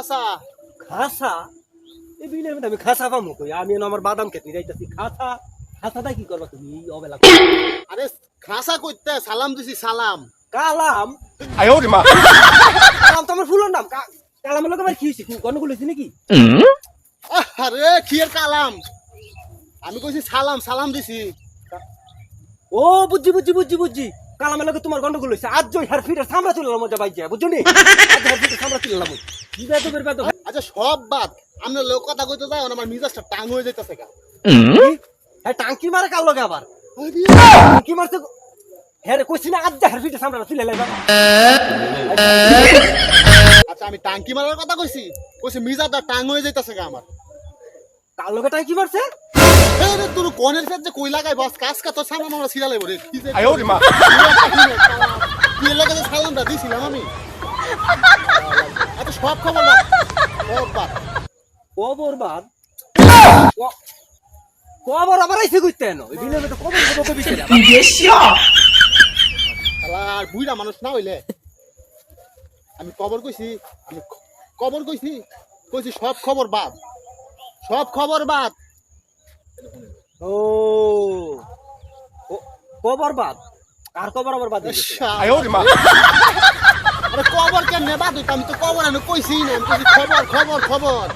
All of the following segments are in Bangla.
খাসা খাসা এই বিলের মধ্যে আমি খাসা পাবো কই? আমি আমার বাদাম খেতে যাইতাছি। খাসা খাসাটা কি করবা তুমি এই অবেলা? আরে খাসা কইতে সালাম দিছি সালাম। কালাম কালাম তো আমার ফুলের নাম। কালামের লোক আবার কি হয়েছে? গন্ডগোল হয়েছে নাকি? আরে কি এর কালাম? আমি কইছি সালাম সালাম দিছি। ও বুঝছি বুঝছি বুঝছি বুঝছি। কালামের লোক তোমার গন্ডগোল হয়েছে। আজ জয় হার ফিরে সামরা তুললাম মজা বাইজা, বুঝছো নি? আজ হার ফিরে সামরা তুললাম। বেদবের বেদব। আচ্ছা সব বাদ, আমরা লোক কথা কইতে যাই আমার মিজাজটা টাং হয়ে যাইতাছে গা। হ্যাঁ টাঙ্কি মারে কার লগে আবার? টাঙ্কি মারছে। হ্যাঁ রে কইছি না আজ হার ফিরে সামরা তুলে লাইবা। আচ্ছা আমি টাঙ্কি মারার কথা কইছি, কইছি মিজাজটা টাং হয়ে যাইতাছে গা আমার। কার লগে টাঙ্কি মারছে? এই রে তোর কোনের ফেট যে কই লাগাই বস কাজ কা তো সামনে আমরা সিরা লাইব রে। কি যে তুই লাগে যে সালামটা দিছিলাম আমি। আচ্ছা সব খবর বাদ, সব বাদ। কবর বাদ। কবর আবার আইছে কইতে এনো? এই বিলের মধ্যে কবর কত বিষয় রে? শালা আর বুইড়া মানুষ না হইলে আমি কবর কইছি, আমি কবর কইছি, কইছি সব খবর বাদ, সব খবর বাদ। ও কবর বাদ। আর কবর আবার বাদ দিছে? আরে কবর কেন বাদ হইতো? আমি তো কবর আমি কইছি না, আমি কইছি খবর খবর খবর।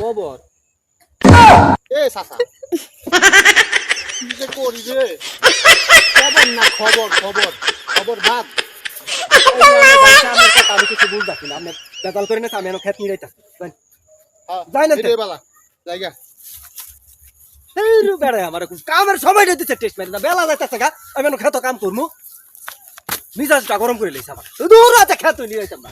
কবর এ সাসা কি যে করি রে? খবর না খবর খবর খবর বাদ। আমার কথা আমি কিছু বুঝতাছি না। আপনি বেদাল করে না আমি এনো খেত নিয়ে যাইতাছি। যাই না রে বালা জায়গা এই রু বেড়াই আমার কামের সময় দিতেছে টেস্ট মেরে না বেলা যাইতাছে গা। আমি এনো খেত কাম করমু। মিজাজটা গরম করে লইছে আমার। দূর আছে খেত নিয়ে যাইতাম না।